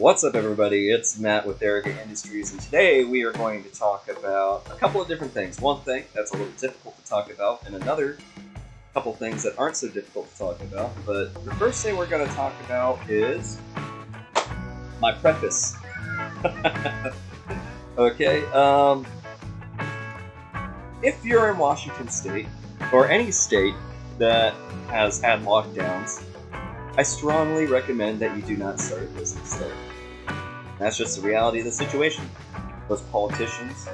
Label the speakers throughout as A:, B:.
A: What's up, everybody? It's Matt with Arrogant Industries, and today we are going to talk about a couple of different things. One thing that's a little difficult to talk about, and another couple things that aren't so difficult to talk about. But the first thing we're going to talk about is my preface. Okay, if you're in Washington State, or any state that has had lockdowns, I strongly recommend that you do not start a business there. That's just the reality of the situation. Those politicians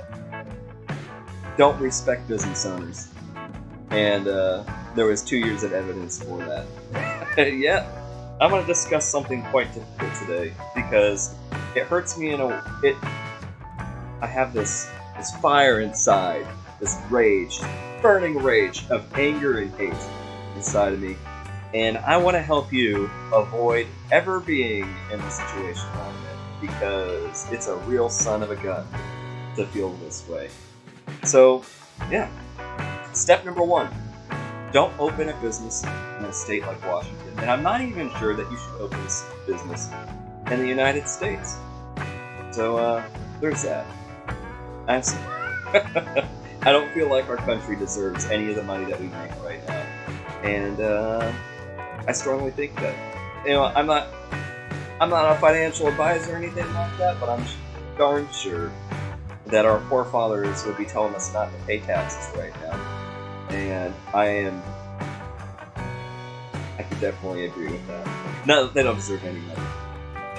A: don't respect business owners. And there was 2 years of evidence for that. Yeah, I'm going to discuss something quite difficult today because it hurts me I have this fire inside, this rage, burning rage of anger and hate inside of me. And I want to help you avoid ever being in the situation I'm in, because it's a real son of a gun to feel this way. So, yeah. Step number 1. Don't open a business in a state like Washington. And I'm not even sure that you should open this business in the United States. So, there's that. I don't feel like our country deserves any of the money that we make right now. And, I strongly think that, I'm not a financial advisor or anything like that, but I'm darn sure that our forefathers would be telling us not to pay taxes right now. And I could definitely agree with that. No, they don't deserve any money.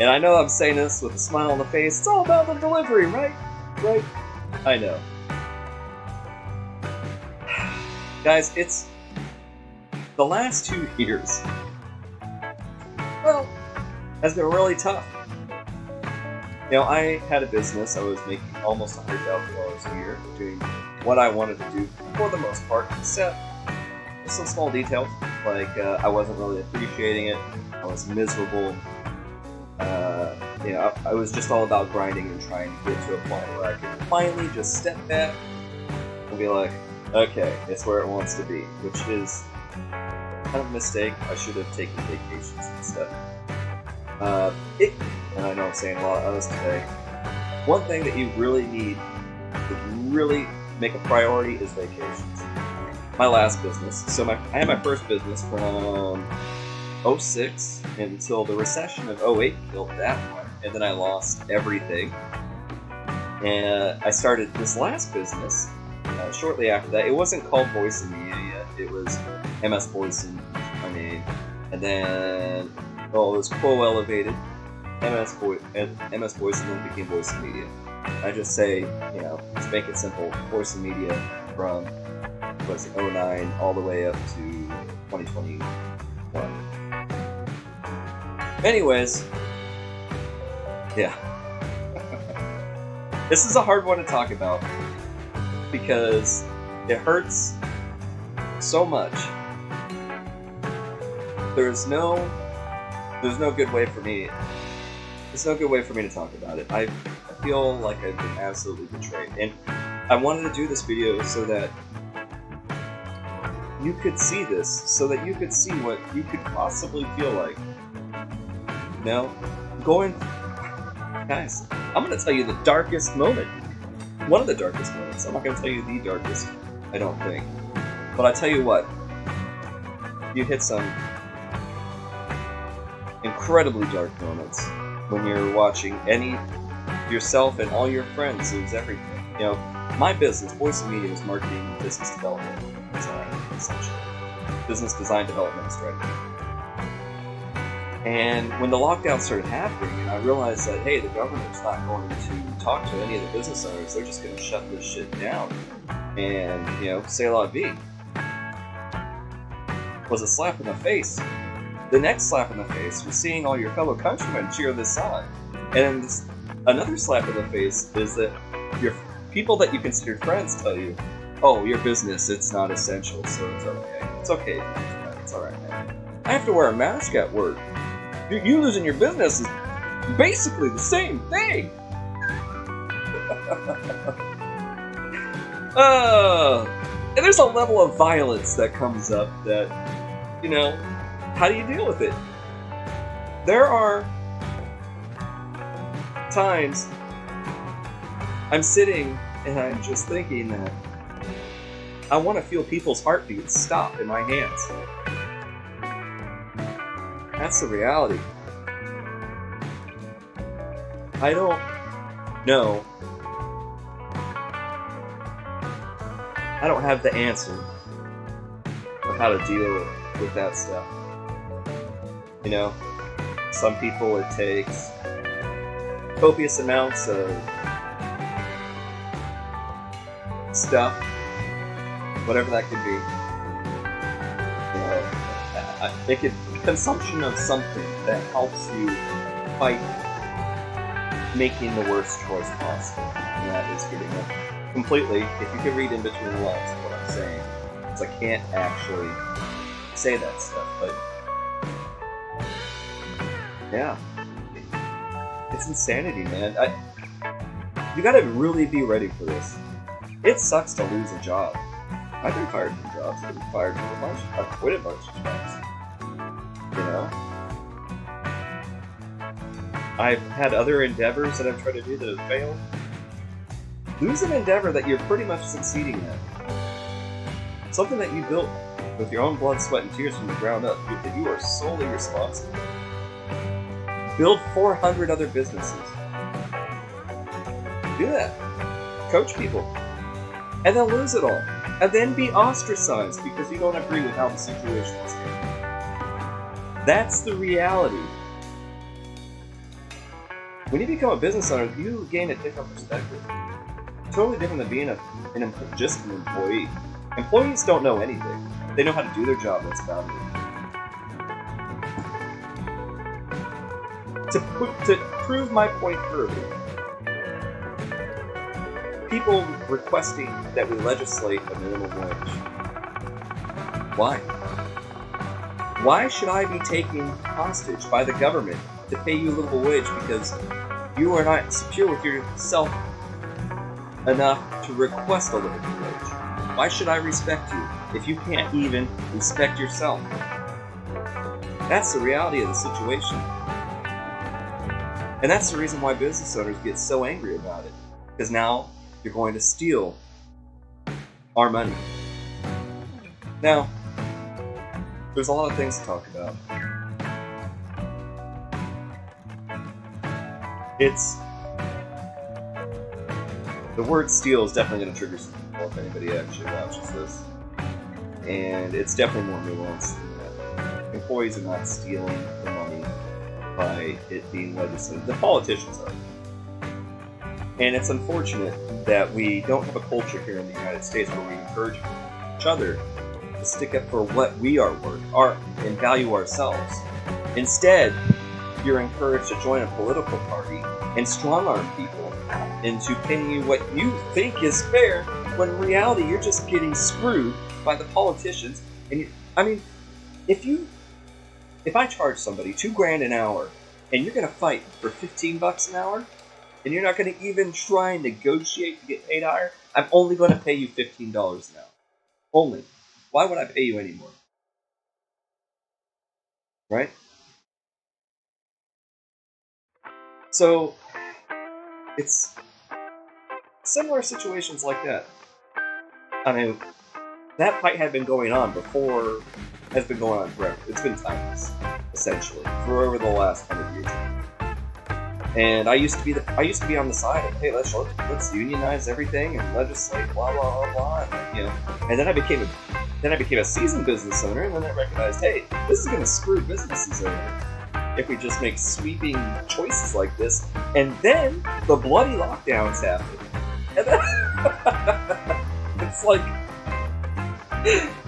A: And I know I'm saying this with a smile on the face. It's all about the delivery, right? Right? I know. Guys, it's the last 2 years, well, has been really tough. I had a business. I was making almost $100,000 a year doing what I wanted to do for the most part, except some small details, like I wasn't really appreciating it. I was miserable. I was just all about grinding and trying to get to a point where I could finally just step back and be like, okay, it's where it wants to be, which is kind of a mistake. I should have taken vacations instead. And I know I'm saying a lot of this today. One thing that you really need to really make a priority is vacations. My last business, I had my first business from 06 until the recession of 08 killed that one, and then I lost everything. And I started this last business shortly after that. It wasn't called Voice and Media yet. It was MS Voice and my name. And then, it was co-elevated MS Voice, and then it became Voice and Media. I just say, let's make it simple. Voice and Media from 09 all the way up to 2021. Anyways, yeah. This is a hard one to talk about because it hurts so much. There's no good way for me. There's no good way for me to talk about it. I feel like I've been absolutely betrayed, and I wanted to do this video so that you could see this, so that you could see what you could possibly feel like. Guys, I'm going to tell you the darkest moment. One of the darkest moments. I'm not going to tell you the darkest, I don't think. But I tell you what, you hit some incredibly dark moments when you're watching yourself and all your friends lose everything. My business, Voice and Media, is marketing and business development design, essentially. Business design, development, and strategy. And when the lockdown started happening, and I realized that, hey, the government's not going to talk to any of the business owners, they're just going to shut this shit down and, say la vie, was a slap in the face. The next slap in the face was seeing all your fellow countrymen cheer this on. And another slap in the face is that your people that you consider friends tell you, oh, your business, it's not essential, so it's okay. It's okay. It's alright, man. I have to wear a mask at work. You losing your business is basically the same thing. And there's a level of violence that comes up that, how do you deal with it? There are times I'm sitting and I'm just thinking that I want to feel people's heartbeats stop in my hands. That's the reality. I don't know. I don't have the answer of how to deal with that stuff. You know, some people it takes copious amounts of stuff, whatever that could be. You know, consumption of something that helps you fight making the worst choice possible. And that is getting it completely. If you can read in between the lines of what I'm saying, because I can't actually say that stuff, but yeah, it's insanity, man. You gotta really be ready for this. It sucks to lose a job. I've been fired from jobs. I've been fired from a bunch. I've quit a bunch of jobs. You know, I've had other endeavors that I've tried to do that have failed. Lose an endeavor that you're pretty much succeeding at. Something that you built with your own blood, sweat, and tears from the ground up, that you are solely responsible. Build 400 other businesses. Do that. Coach people. And then lose it all. And then be ostracized because you don't agree with how the situation is going. That's the reality. When you become a business owner, you gain a different perspective. Totally different than being just an employee. Employees don't know anything. They know how to do their job, that's about it. To prove my point further, people requesting that we legislate a minimum wage. Why? Why should I be taken hostage by the government to pay you a livable wage because you are not secure with yourself enough to request a livable wage? Why should I respect you if you can't even respect yourself? That's the reality of the situation. And that's the reason why business owners get so angry about it. Because now you're going to steal our money. Now, there's a lot of things to talk about. The word steal is definitely going to trigger some people if anybody actually watches this. And it's definitely more nuanced than that. Employees are not stealing the money by it being legislated. The politicians are. And it's unfortunate that we don't have a culture here in the United States where we encourage each other to stick up for what we are worth and value ourselves. Instead, you're encouraged to join a political party and strong-arm people into paying you what you think is fair, when in reality you're just getting screwed by the politicians. And if I charge somebody $2,000 an hour and you're going to fight for $15 an hour, and you're not going to even try and negotiate to get paid higher, I'm only going to pay you $15 an hour. Only. Why would I pay you anymore? Right? So, it's similar situations like that. I mean, that fight had been going on forever. It's been timeless, essentially, for over the last 100 years. And I used to be on the side of, hey, let's unionize everything and legislate, blah blah blah blah, and then I became a seasoned business owner, and then I recognized, hey, this is going to screw businesses over if we just make sweeping choices like this. And then the bloody lockdowns happen, and then it's like,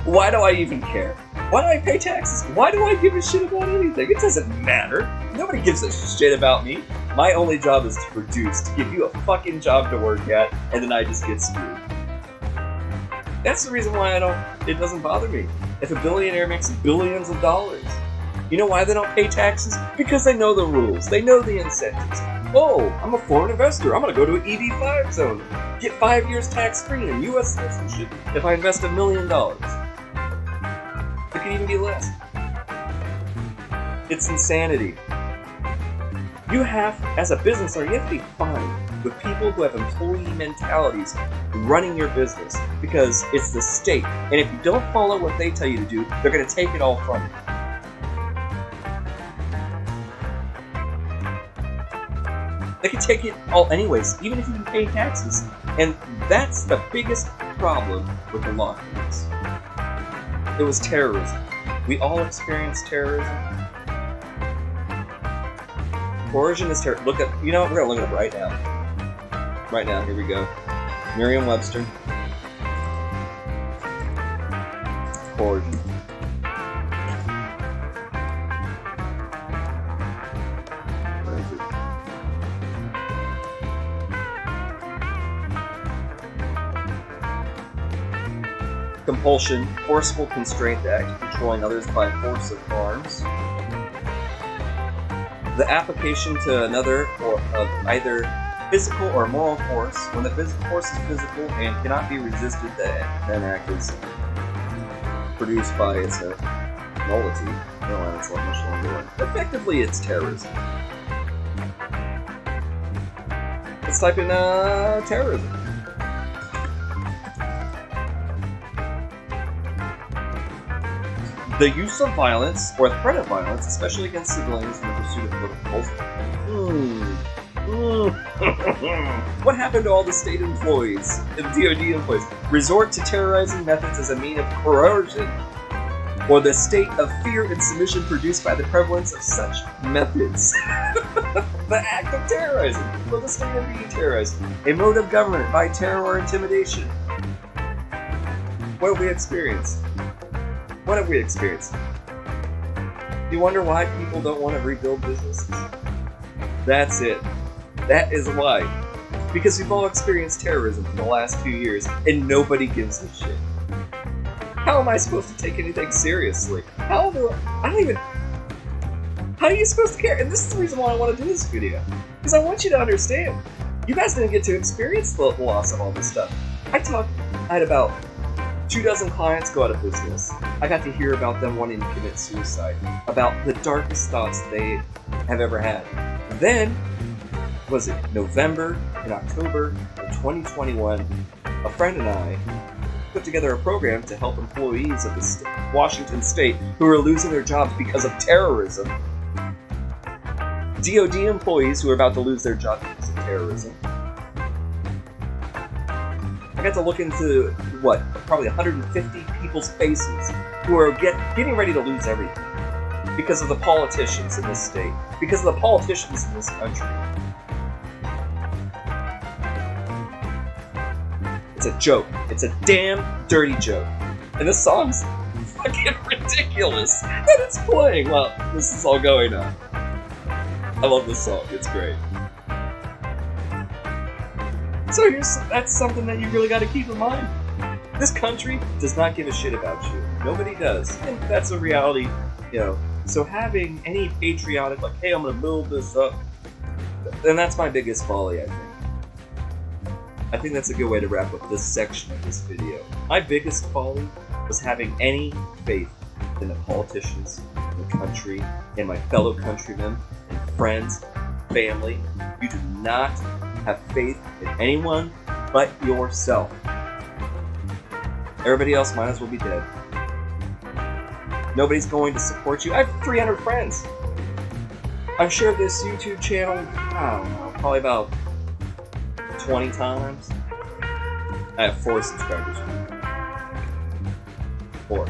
A: why do I even care? Why do I pay taxes? Why do I give a shit about anything? It doesn't matter. Nobody gives a shit about me. My only job is to produce, to give you a fucking job to work at, and then I just get screwed. That's the reason why it doesn't bother me. If a billionaire makes billions of dollars, you know why they don't pay taxes? Because they know the rules. They know the incentives. Oh, I'm a foreign investor. I'm going to go to an EB-5 zone. Get 5 years tax-free and U.S. citizenship if I invest $1 million. It could even be less. It's insanity. You have, as a business owner, you have to be fine with people who have employee mentalities running your business, because it's the state, and if you don't follow what they tell you to do, they're going to take it all from you. They can take it all anyways, even if you pay taxes. And that's the biggest problem with the lockdowns. It was terrorism. We all experienced terrorism. Coercion is terror. Look at, you know what? We're gonna look at it right now. Right now, here we go. Merriam-Webster. Coercion. Compulsion, forceful constraint to act controlling others by force of arms. The application to another of either physical or moral force. When the physical force is physical and cannot be resisted, then act is produced by its nullity. No, it's not much longer. Effectively, it's terrorism. Let's type in terrorism. The use of violence, or threat of violence, especially against civilians in the pursuit of political goals. What happened to all the state employees and DoD employees? Resort to terrorizing methods as a means of coercion, or the state of fear and submission produced by the prevalence of such methods. The act of terrorizing, or the state of being terrorized. A mode of government by terror or intimidation. What have we experienced? What have we experienced? Do you wonder why people don't want to rebuild businesses? That's it. That is why. Because we've all experienced terrorism for the last few years, and nobody gives a shit. How am I supposed to take anything seriously? How are you supposed to care? And this is the reason why I want to do this video. Because I want you to understand. You guys didn't get to experience the loss of all this stuff. I had about 24 clients go out of business. I got to hear about them wanting to commit suicide, about the darkest thoughts they have ever had. Then, was it November and October of 2021, a friend and I put together a program to help employees of the Washington State who are losing their jobs because of terrorism. DoD employees who are about to lose their jobs because of terrorism. I got to look into, probably 150 people's faces who are getting ready to lose everything because of the politicians in this state, because of the politicians in this country. It's a joke. It's a damn dirty joke. And this song's fucking ridiculous that it's playing while this is all going on. I love this song. It's great. So that's something that you really got to keep in mind. This country does not give a shit about you. Nobody does. And that's a reality, So having any patriotic, like, hey, I'm going to build this up, and that's my biggest folly, I think. I think that's a good way to wrap up this section of this video. My biggest folly was having any faith in the politicians, in the country, in my fellow countrymen, and friends, family. You do not have faith in anyone but yourself. Everybody else might as well be dead. Nobody's going to support you. I have 300 friends. I've shared this YouTube channel, I don't know, probably about 20 times. I have 4 subscribers. 4.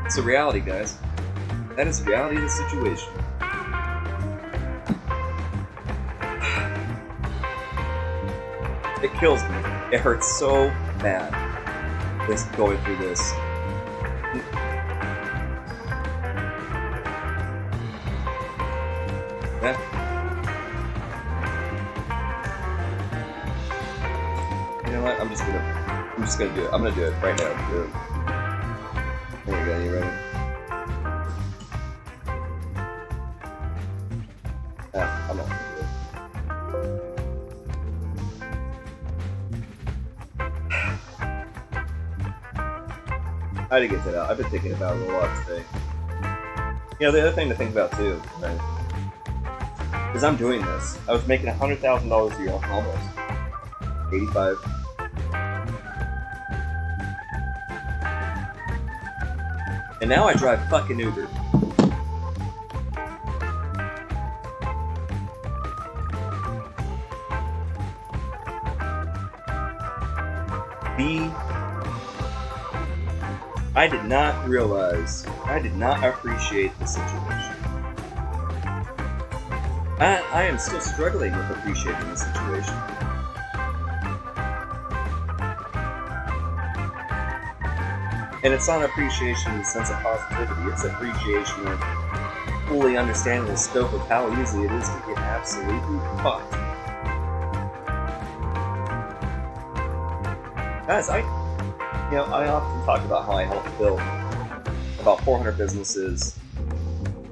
A: It's a reality, guys. That is the reality of the situation. It kills me. It hurts so bad. Going through this. Yeah. You know what? I'm just gonna do it. I'm gonna do it right now. Do it. There we go. You ready? I'm not gonna do it. I had to get that out. I've been thinking about it a lot today. You know, the other thing to think about too, right? Because I'm doing this, I was making $100,000 a year, almost 85. And now I drive fucking Uber. I did not realize, I did not appreciate the situation. I am still struggling with appreciating the situation. And it's not appreciation in the sense of positivity, it's appreciation of fully understanding the scope of how easy it is to get absolutely fucked. Guys, I often talk about how I helped build about 400 businesses.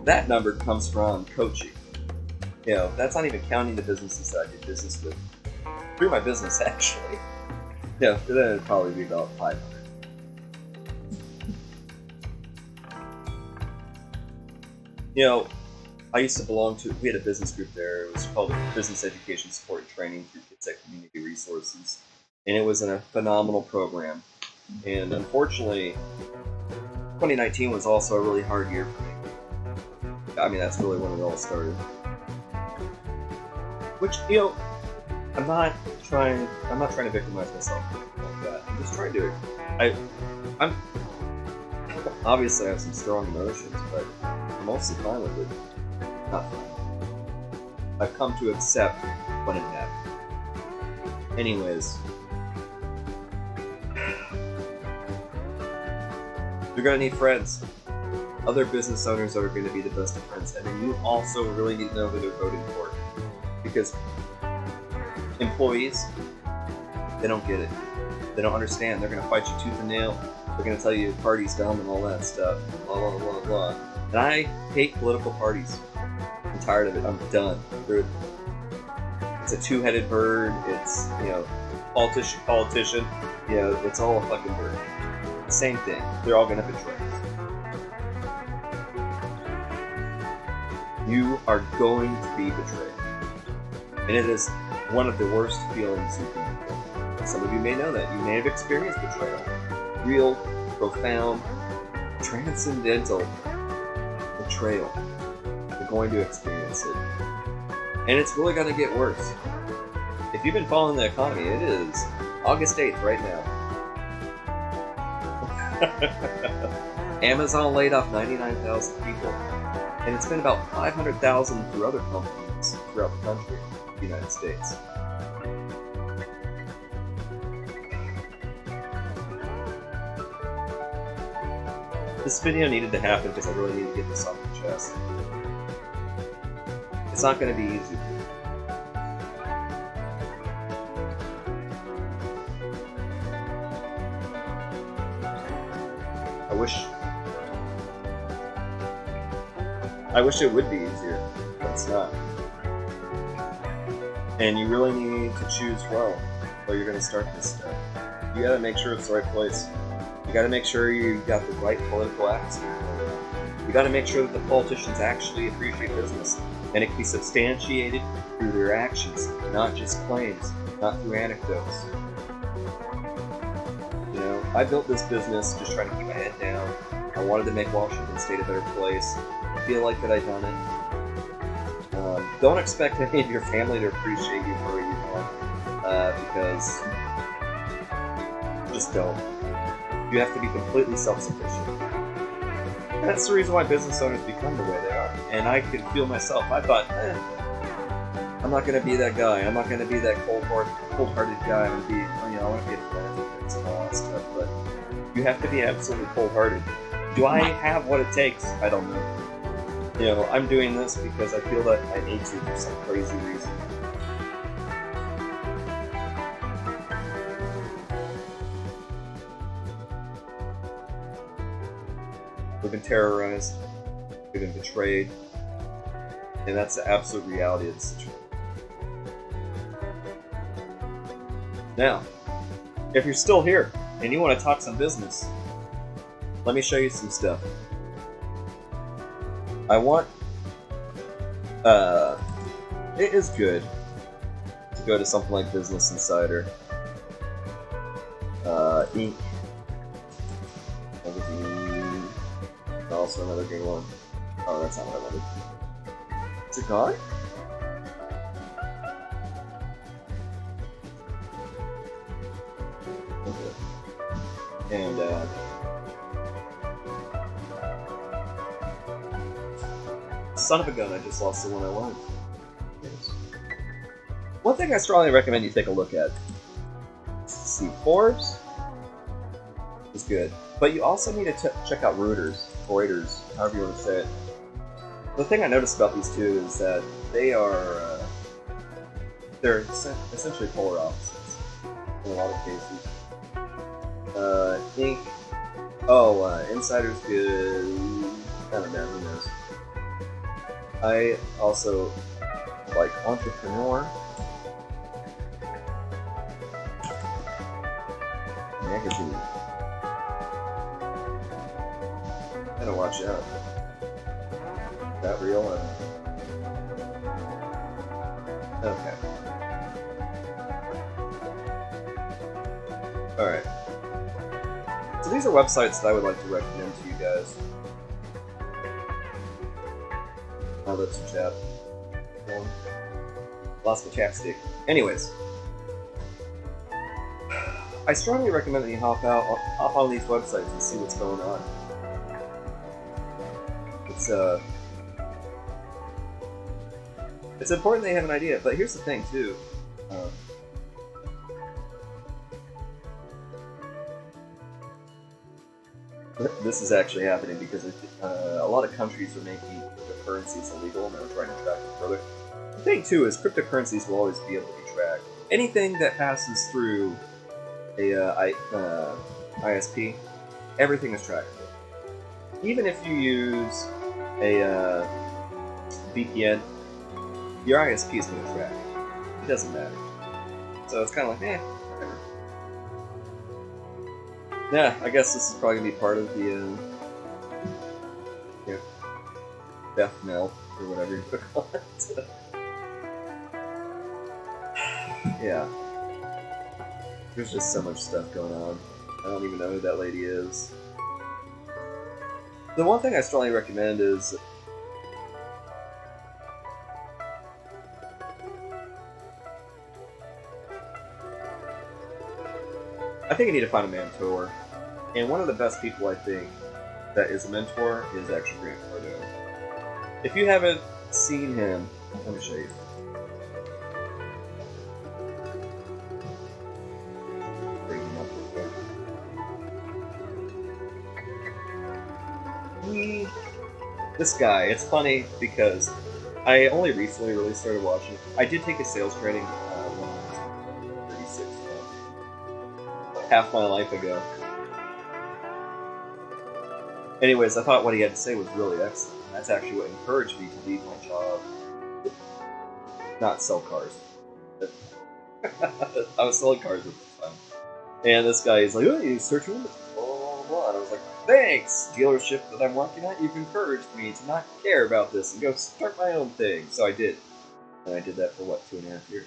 A: That number comes from coaching. You know, that's not even counting the businesses that I did business with through my business, actually. Yeah, then it'd probably be about 500. You know, I used to belong to, we had a business group there. It was called Business Education Support and Training through Kids at Community Resources. And it was a phenomenal program. And unfortunately, 2019 was also a really hard year for me. I mean, that's really when it all started. Which, you know, I'm not trying to victimize myself like that. I'm just trying to, I'm obviously I have some strong emotions, but I'm mostly fine with it. Not fine. I've come to accept when it happened. Anyways, you're gonna need friends. Other business owners are gonna be the best of friends, and then you also really need to know who they're voting for. Because employees, they don't get it. They don't understand. They're gonna fight you tooth and nail. They're gonna tell you the party's dumb and all that stuff. Blah blah blah blah. And I hate political parties. I'm tired of it. I'm done. It's a two-headed bird. It's, you know, politician. You know, it's all a fucking bird. Same thing. They're all gonna betray us. You are going to be betrayed. And it is one of the worst feelings you can feel. Some of you may know that. You may have experienced betrayal. Real, profound, transcendental betrayal. You're going to experience it. And it's really going to get worse. If you've been following the economy, it is August 8th right now. Amazon laid off 99,000 people. And it's been about 500,000 through other companies throughout the country, the United States. This video needed to happen because I really need to get this off the chest. It's not going to be easy. I wish it would be easier, but it's not. And you really need to choose well where you're going to start this stuff. You got to make sure it's the right place. You got to make sure you got the right political atmosphere. You got to make sure that the politicians actually appreciate business, and it can be substantiated through their actions, not just claims, not through anecdotes. You know, I built this business just trying to keep my head down. I wanted to make Washington State a better place. I feel like that I've done it. Don't expect any of your family to appreciate you for what you are, because just don't. You have to be completely self-sufficient. And that's the reason why business owners become the way they are. And I could feel myself. I thought, I'm not going to be that guy. I'm not going to be that cold-hearted guy. I'm going to be, I want to be a friend and all that stuff. But you have to be absolutely cold-hearted. Do I have what it takes? I don't know. You know, I'm doing this because I feel that I need to for some crazy reason. We've been terrorized, we've been betrayed, and that's the absolute reality of the situation. Now, if you're still here and you want to talk some business, let me show you some stuff. I want. It is good to go to something like Business Insider, Inc. Magazine. Also another good one. Oh, that's not what I wanted. Is it gone? Okay. And son of a gun, I just lost the one I wanted. Yes. One thing I strongly recommend you take a look at. See, Forbes is good, but you also need to check out Reuters, however you want to say it. The thing I noticed about these two is that they're essentially polar opposites in a lot of cases. Inc. Insider's good. I don't know, who knows. I also like Entrepreneur. Magazine. Gotta watch out. Is that real? Okay. Alright. So these are websites that I would like to recommend to you guys. Now that's a chat. Lost my chapstick. Anyways. I strongly recommend that you hop on these websites and see what's going on. It's important they have an idea, but here's the thing too. This is actually happening because a lot of countries are making cryptocurrencies illegal and they're trying to track them further. The thing too is cryptocurrencies will always be able to be tracked. Anything that passes through a ISP, everything is trackable. Even if you use a VPN, your ISP is going to track. It doesn't matter. So it's kind of like, whatever. Yeah, I guess this is probably going to be part of the death knell, or whatever you call it. Yeah. There's just so much stuff going on. I don't even know who that lady is. The one thing I strongly recommend is I think you need to find a mentor. And one of the best people I think that is a mentor is actually Grant Cardone. If you haven't seen him, let me show you. Bring him up real quick. This guy, it's funny because I only recently really started watching. I did take a sales training when I was 36, half my life ago. Anyways, I thought what he had to say was really excellent. And that's actually what encouraged me to leave my job. Not sell cars. I was selling cars at the time. And this guy is like, oh, you search room? Blah, blah, blah. And I was like, thanks, dealership that I'm working at. You've encouraged me to not care about this and go start my own thing. So I did. And I did that for, 2.5 years.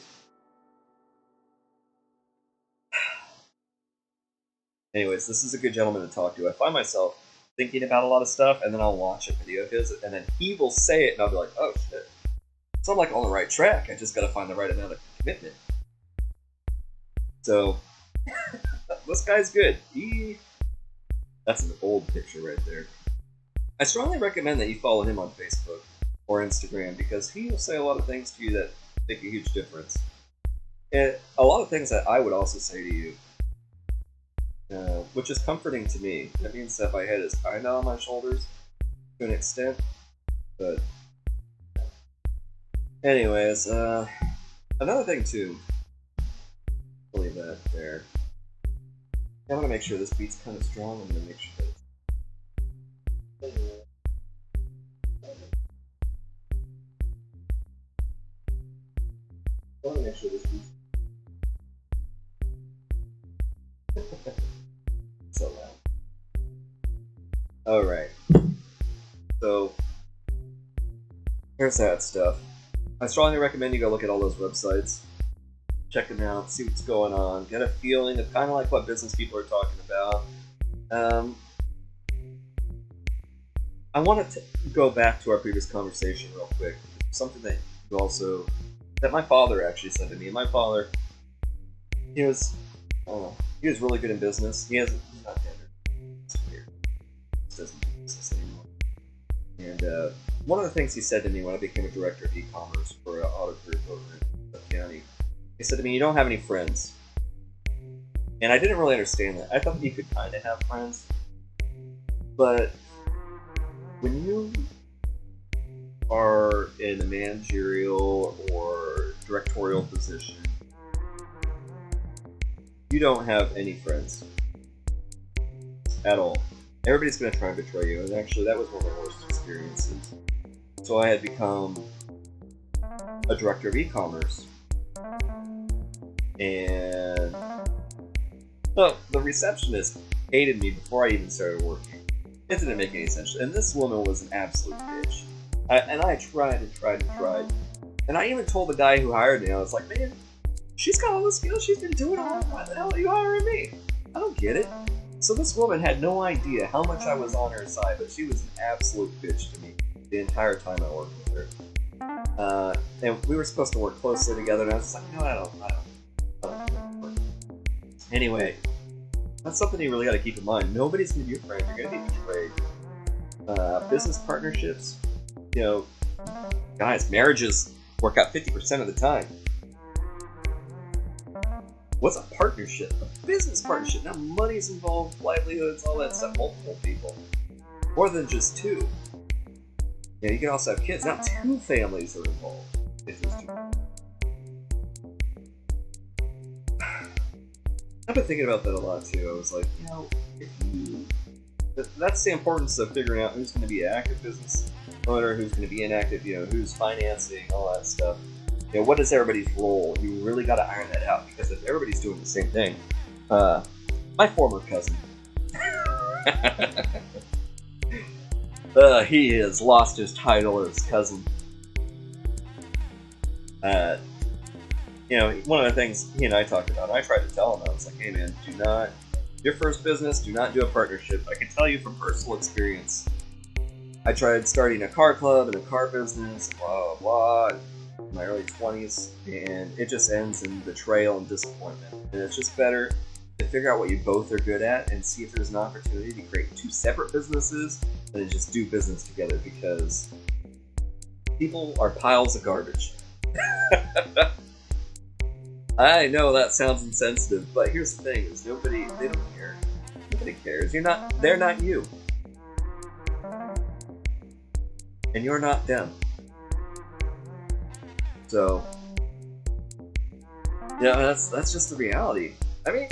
A: Anyways, this is a good gentleman to talk to. I find myself thinking about a lot of stuff, and then I'll watch a video of his, and then he will say it, and I'll be like, oh shit. So I'm like on the right track. I just gotta find the right amount of commitment. So, this guy's good. That's an old picture right there. I strongly recommend that you follow him on Facebook or Instagram, because he will say a lot of things to you that make a huge difference. And a lot of things that I would also say to you. Which is comforting to me. That means that my head is kind of on my shoulders to an extent. But anyways, another thing too. I'll leave that there. I'm gonna make sure this beat's kind of strong. I'm gonna make sure that I want to make sure this beat's so loud. Alright. So, Here's that stuff. I strongly recommend you go look at all those websites. Check them out, see what's going on, get a feeling of kind of like what business people are talking about. I wanted to go back to our previous conversation real quick. Something that my father actually said to me. My father, he was really good in business. He's not dead. It's weird. He doesn't do business anymore. And one of the things he said to me when I became a director of e-commerce for an auto group over in the county, he said to me, "You don't have any friends." And I didn't really understand that. I thought that you could kind of have friends, but when you are in a managerial or directorial position, you don't have any friends at all. Everybody's going to try and betray you, and actually that was one of my worst experiences. So I had become a director of e-commerce, and the receptionist hated me before I even started working. It didn't make any sense, and this woman was an absolute bitch. I tried and tried and tried, and I even told the guy who hired me, I was like, "Man, she's got all the skills, she's been doing all that. Why the hell are you hiring me? I don't get it." So this woman had no idea how much I was on her side, but she was an absolute bitch to me the entire time I worked with her. And we were supposed to work closely together, and I was just like, "No, I don't work." Anyway, that's something you really got to keep in mind. Nobody's going to be your friend. You're going to be betrayed. Business partnerships, guys, marriages work out 50% of the time. What's a partnership? A business partnership. Now money's involved, livelihoods, all that stuff, multiple people. More than just two. You can also have kids. Now 2 families are involved. If there's 2. I've been thinking about that a lot too. I was like, that's the importance of figuring out who's going to be an active business owner, who's going to be inactive, who's financing, all that stuff. What is everybody's role? You really got to iron that out, because if everybody's doing the same thing, my former cousin, he has lost his title as cousin. One of the things he and I talked about, I tried to tell him, I was like, "Hey man, your first business, do not do a partnership." I can tell you from personal experience. I tried starting a car club and a car business, blah, blah, blah, in my early 20s, and it just ends in betrayal and disappointment. And it's just better to figure out what you both are good at and see if there's an opportunity to create 2 separate businesses than to just do business together, because people are piles of garbage. I know that sounds insensitive, but here's the thing: is they don't care. Nobody cares. They're not you, and you're not them. So, that's just the reality. I mean,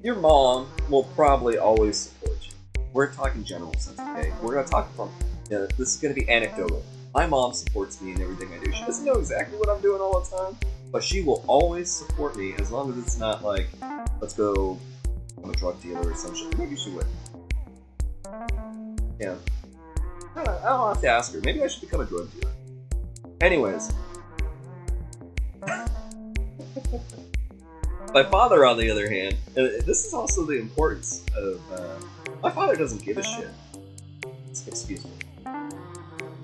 A: your mom will probably always support you. We're talking general sense, okay? We're gonna talk from, this is gonna be anecdotal. My mom supports me in everything I do. She doesn't know exactly what I'm doing all the time, but she will always support me as long as it's not like, let's go, I'm a drug dealer or some shit. Maybe she would. Yeah. I'll have to ask her. Maybe I should become a drug dealer. Anyways. My father, on the other hand, this is also the importance of, my father doesn't give a shit. Excuse me.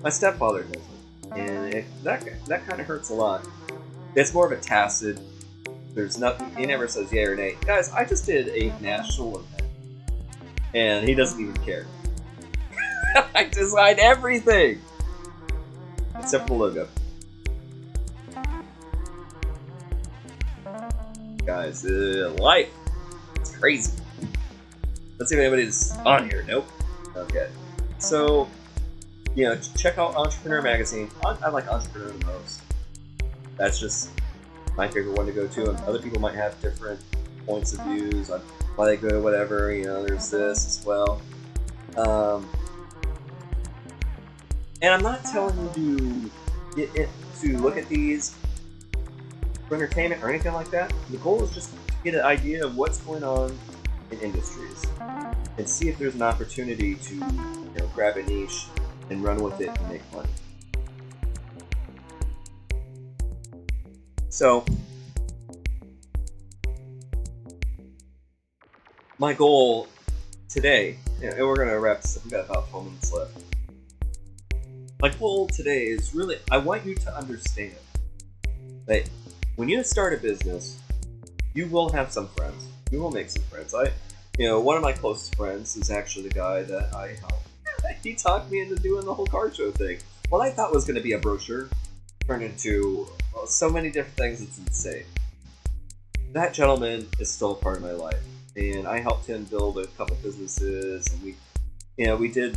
A: My stepfather doesn't. And that kind of hurts a lot. It's more of a tacit. There's nothing. He never says yay or nay. Guys, I just did a national event, and he doesn't even care. I designed everything except for the logo. Guys, life. It's crazy. Let's see if anybody's on here. Nope. Okay. So, check out Entrepreneur Magazine. I like Entrepreneur the most. That's just my favorite one to go to, and other people might have different points of views on why they go, whatever. There's this as well. And I'm not telling you to look at these for entertainment or anything like that. The goal is just to get an idea of what's going on in industries and see if there's an opportunity to grab a niche and run with it and make money. So, my goal today, and we're going to wrap this up, we've got about 12 minutes left. My goal today is really, I want you to understand that when you start a business, you will have some friends. You will make some friends. One of my closest friends is actually the guy that I helped. He talked me into doing the whole car show thing. What I thought was going to be a brochure turned into so many different things. It's insane. That gentleman is still a part of my life, and I helped him build a couple businesses, and we did.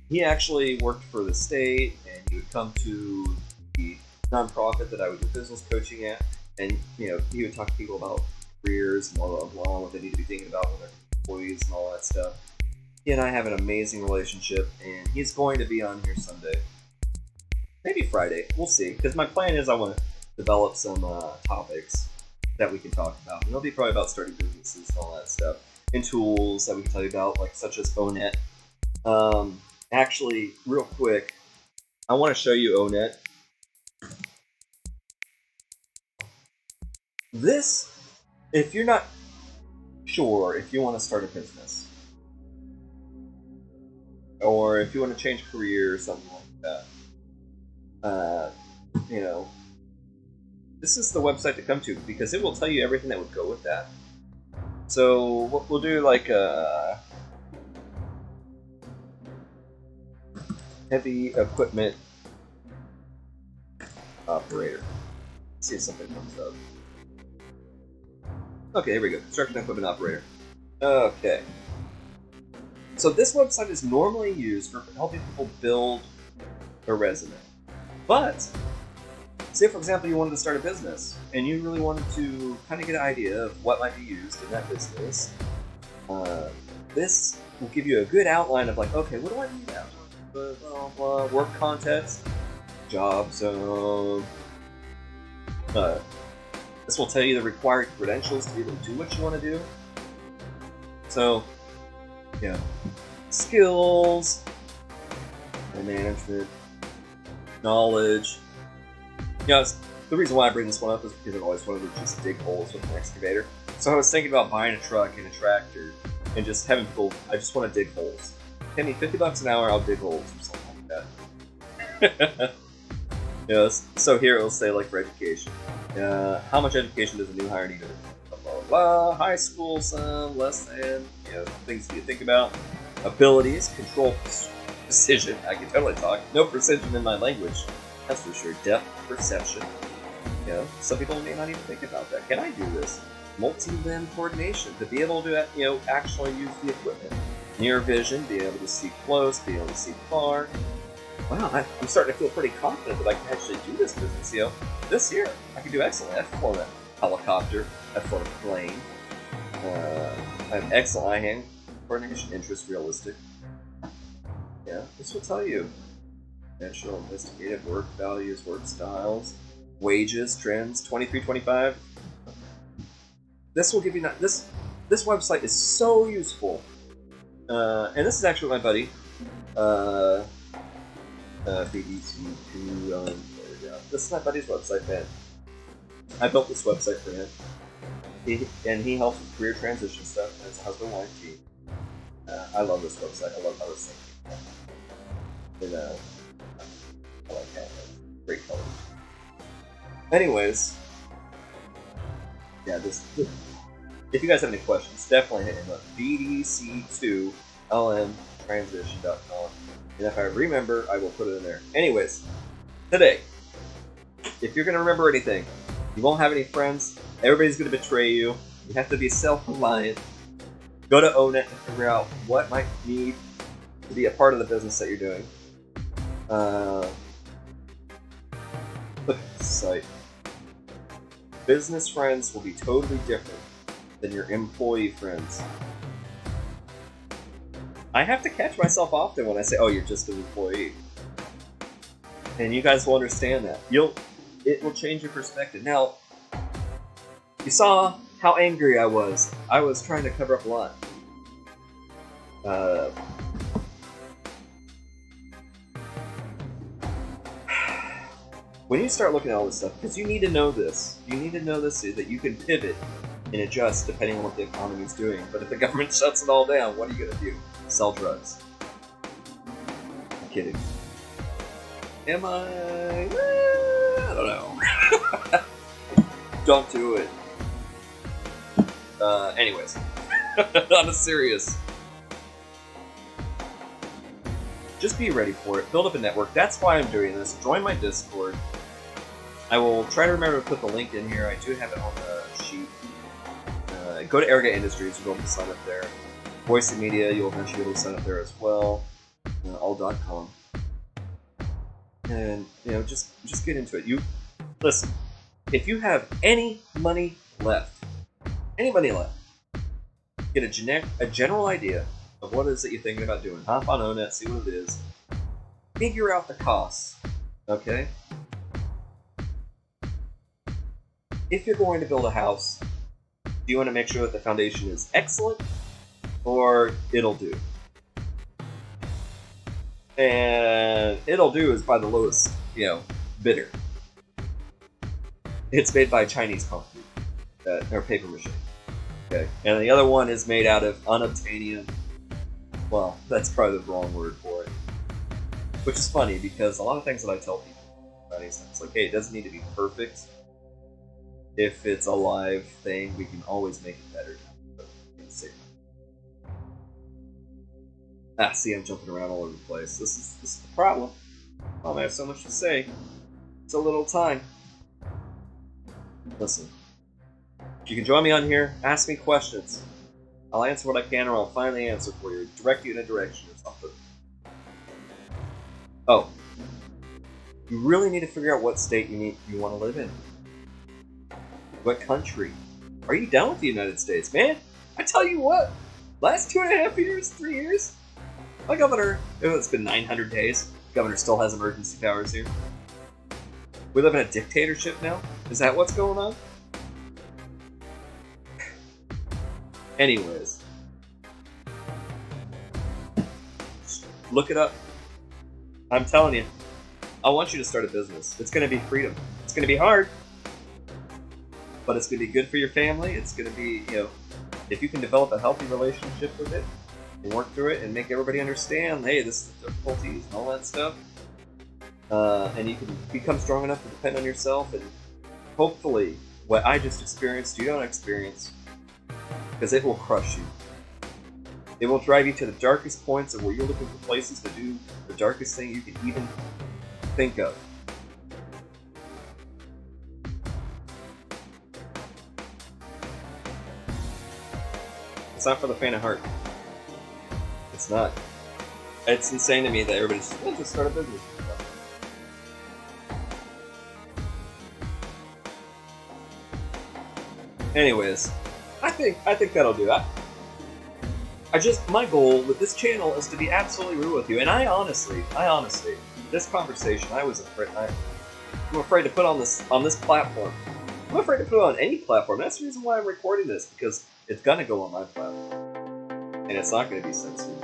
A: He actually worked for the state, and he would come to the nonprofit that I would do business coaching at, and he would talk to people about careers and blah blah blah, what they need to be thinking about with their employees and all that stuff. He and I have an amazing relationship, and he's going to be on here someday. Maybe Friday. We'll see. Because my plan is I want to develop some topics that we can talk about. And it'll be probably about starting businesses and all that stuff. And tools that we can tell you about, like such as Onet. Actually, real quick, I want to show you Onet. This, if you're not sure if you want to start a business, or if you want to change career or something like that, this is the website to come to because it will tell you everything that would go with that. So we'll do like a heavy equipment operator. Let's see if something comes up. Okay, here we go. Construction equipment operator. Okay. So this website is normally used for helping people build a resume. But, say for example you wanted to start a business, and you really wanted to kind of get an idea of what might be used in that business, this will give you a good outline of like, okay, what do I need now? Blah, blah, blah, work context, job zone. This will tell you the required credentials to be able to do what you want to do. So, yeah, skills, and management, knowledge. The reason why I bring this one up is because I've always wanted to just dig holes with an excavator. So I was thinking about buying a truck and a tractor and just having people, I just want to dig holes. Pay me $50 an hour, I'll dig holes or something like that. So here it'll say like for education. How much education does a new hire need? Blah, blah, blah. High school, some, less than, things you think about. Abilities, control, precision. I can totally talk. No precision in my language. That's for sure. Depth, perception. Some people may not even think about that. Can I do this? Multi-limb coordination. To be able to, actually use the equipment. Near vision, be able to see close, be able to see far. Wow, I'm starting to feel pretty confident that I can actually do this business. This year, I can do excellent. I've flown a helicopter. I've flown a plane. I have excellent eye-hand coordination, interest, realistic. This will tell you. Potential, investigative, work values, work styles, wages, trends, 23-25. This will give you this website is so useful. And this is actually my buddy. BDC2. There we go. This is my buddy's website, man. I built this website for him. He helps with career transition stuff. And it's a husband-wife team. I love this website. I love how it's thinking. And, I like that. Great colors. Anyways, if you guys have any questions, definitely hit him up. BDC2LMtransition.com. And if I remember, I will put it in there. Anyways, today, if you're going to remember anything, you won't have any friends, everybody's going to betray you, you have to be self-reliant, go to Onet and figure out what might need to be a part of the business that you're doing. Look at this site. Business friends will be totally different than your employee friends. I have to catch myself often when I say, oh, you're just an employee. And you guys will understand that. It will change your perspective. Now, you saw how angry I was. I was trying to cover up a lot. when you start looking at all this stuff, because you need to know this. You need to know this so that you can pivot and adjust depending on what the economy is doing. But if the government shuts it all down, what are you going to do? Sell drugs. I'm kidding. Am I? I don't know. Don't do it. Anyways. On a serious. Just be ready for it. Build up a network. That's why I'm doing this. Join my Discord. I will try to remember to put the link in here. I do have it on the sheet. Go to Airgate Industries. You'll be able to sign up there. Voice of Media. You'll eventually be able to sign up there as well. All.com. And just get into it. You listen. If you have any money left, get a general idea of what it is that you're thinking about doing. Hop on Onet, see what it is. Figure out the costs. Okay? If you're going to build a house, do you want to make sure that the foundation is excellent or it'll do? And it'll do is by the lowest, bidder. It's made by a Chinese company, or paper mache. Okay, and the other one is made out of unobtainium. Well, that's probably the wrong word for it. Which is funny because a lot of things that I tell people about these things, like, hey, it doesn't need to be perfect. If it's a live thing, we can always make it better. See, I'm jumping around all over the place. This is the problem. I have so much to say. So little time. Listen. You can join me on here. Ask me questions. I'll answer what I can, or I'll find the answer for you. Direct you in a direction or something. Oh. You really need to figure out what state you want to live in. What country? Are you done with the United States, man? I tell you what. Last 2.5 years, 3 years. My governor, it's been 900 days. The governor still has emergency powers here. We live in a dictatorship now? Is that what's going on? Anyways. Look it up. I'm telling you. I want you to start a business. It's going to be freedom. It's going to be hard. But it's going to be good for your family. It's going to be, if you can develop a healthy relationship with it, and work through it and make everybody understand, hey, this is the difficulties and all that stuff. And you can become strong enough to depend on yourself, and hopefully what I just experienced, you don't experience, because it will crush you. It will drive you to the darkest points of where you're looking for places to do the darkest thing you can even think of. It's not for the faint of heart. It's not. It's insane to me that everybody's just start a business. Anyways, I think that'll do that. My goal with this channel is to be absolutely real with you, and I honestly, this conversation, I'm afraid to put on this platform. I'm afraid to put it on any platform. That's the reason why I'm recording this, because it's gonna go on my platform, and it's not gonna be censored.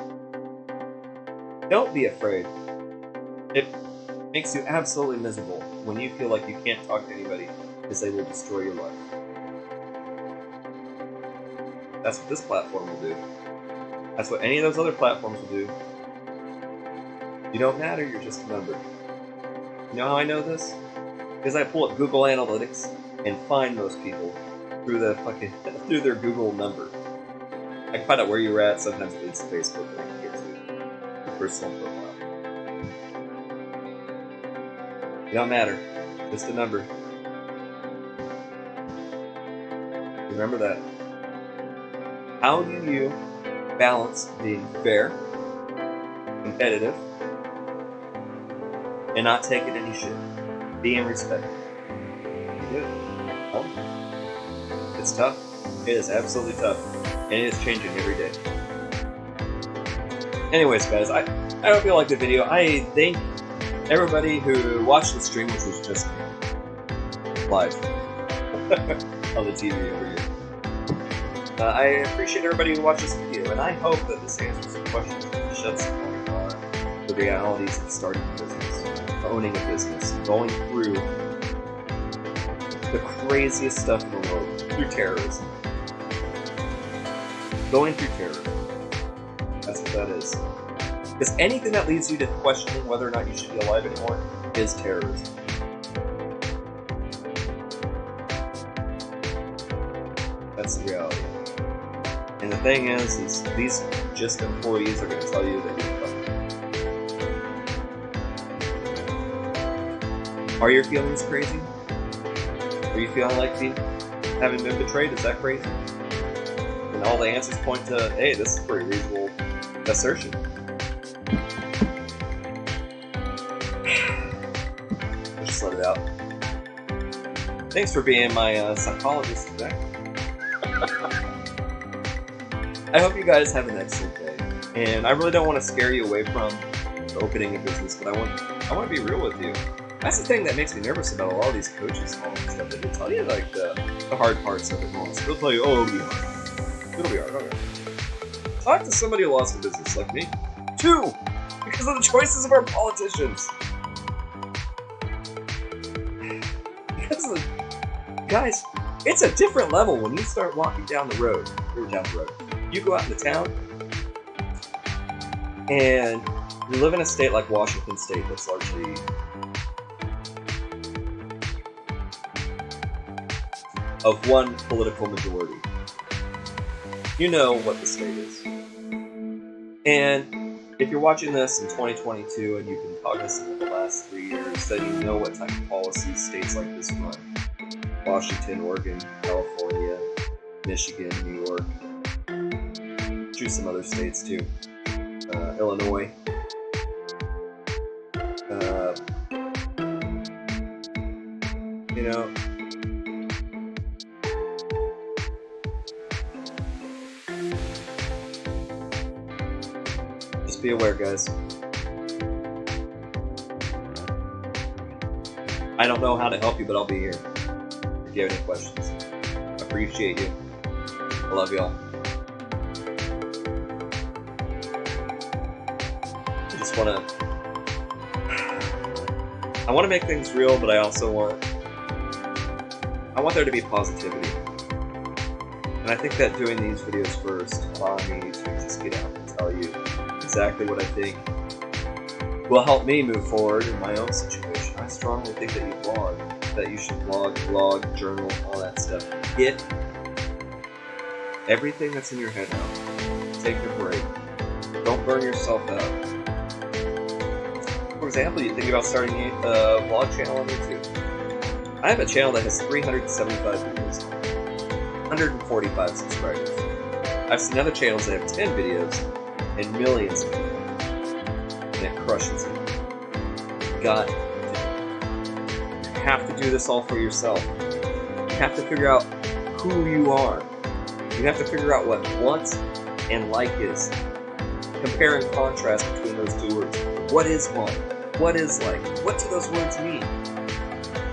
A: Don't be afraid. It makes you absolutely miserable when you feel like you can't talk to anybody because they will destroy your life. That's what this platform will do. That's what any of those other platforms will do. You don't matter, you're just a number. You know how I know this? Because I pull up Google Analytics and find those people through their Google number. I can find out where you're at, sometimes it's Facebook that I can get to. Personal profile. You don't matter. Just a number. Remember that. How do you balance being fair, competitive, and not taking any shit? Being respectful. You do it. Oh. It's tough. It is absolutely tough. And it is changing every day. Anyways, guys, I hope you liked the video. I thank everybody who watched the stream, which was just live on the TV over here. I appreciate everybody who watched this video, and I hope that this answers some questions and sheds some light on the realities of starting a business. owning a business, going through the craziest stuff in the world, through terrorism. Going through terror. That's what that is. Because anything that leads you to questioning whether or not you should be alive anymore is terrorism. That's the reality. And the thing is these just employees are going to tell you that you're fucked. Are your feelings crazy? Are you feeling like having been betrayed? Is that crazy? And all the answers point to, hey, this is a pretty reasonable assertion. Just let it out. Thanks for being my psychologist today. I hope you guys have an excellent day. And I really don't want to scare you away from opening a business, but I want to be real with you. That's the thing that makes me nervous about a lot of these coaches and all that stuff. They tell you like the hard parts of it most. They'll tell you, oh, it'll be hard. It'll be hard. Okay. Talk to somebody who lost a business like me. 2! Because of the choices of our politicians. Guys, it's a different level when you start walking down the road. You go out into town, and you live in a state like Washington State that's largely of one political majority. You know what the state is. And if you're watching this in 2022 and you've been cognizant of the last 3 years, then you know what type of policies states like this run. Washington, Oregon, California, Michigan, New York, choose some other states too. Illinois. You know, just be aware, guys. I don't know how to help you, but I'll be here if you have any questions. I appreciate you. I love y'all. I want to make things real, but I also want there to be positivity. And I think that doing these videos first allow me to just get out and tell you exactly what I think will help me move forward in my own situation. I strongly think that you should blog, journal, all that stuff. Get everything that's in your head out. Take a break. Don't burn yourself out. For example, you think about starting a vlog channel on YouTube. I have a channel that has 375 videos, 145 subscribers. I've seen other channels that have 10 videos and millions of people, and it crushes it. You have to do this all for yourself. You have to figure out who you are. You have to figure out what want and like is. Compare and contrast between those two words. What is want? What is like? What do those words mean?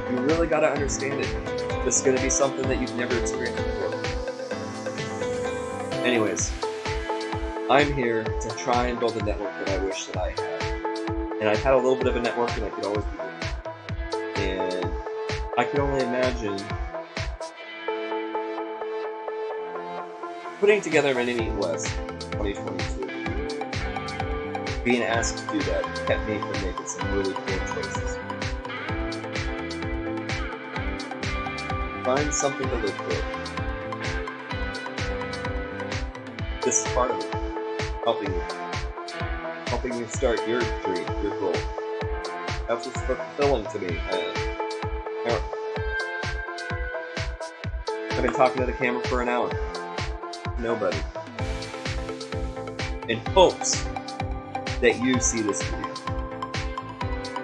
A: You really got to understand it. This is going to be something that you've never experienced before. Anyways, I'm here to try and build a network that I wish that I had. And I've had a little bit of a network and I could always be doing it. And I can only imagine putting together Mini Meet West 2022. Being asked to do that kept me from making some really poor choices. Find something to live for. This is part of it. Helping you start your dream, your goal. That's what's fulfilling to me. I've been talking to the camera for an hour. Nobody. In hopes that you see this video.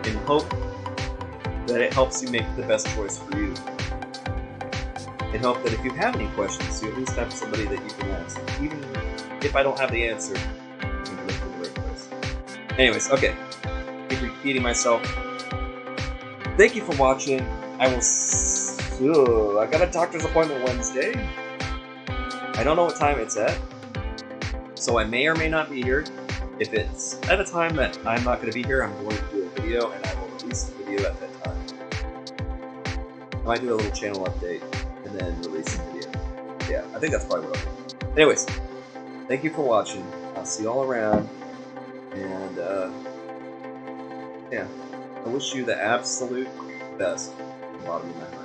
A: In hope that it helps you make the best choice for you. In hope that if you have any questions, you at least have somebody that you can ask. Even if I don't have the answer, you can look for the right place. Anyways, okay. I keep repeating myself. Thank you for watching. I got a doctor's appointment Wednesday. I don't know what time it's at. So I may or may not be here. If it's at a time that I'm not going to be here, I'm going to do a video and I will release release the video at that time. I might do a little channel update and then release the video. Yeah, I think that's probably what I'll do. Anyways, thank you for watching. I'll see you all around. And, yeah, I wish you the absolute best from the bottom of my heart.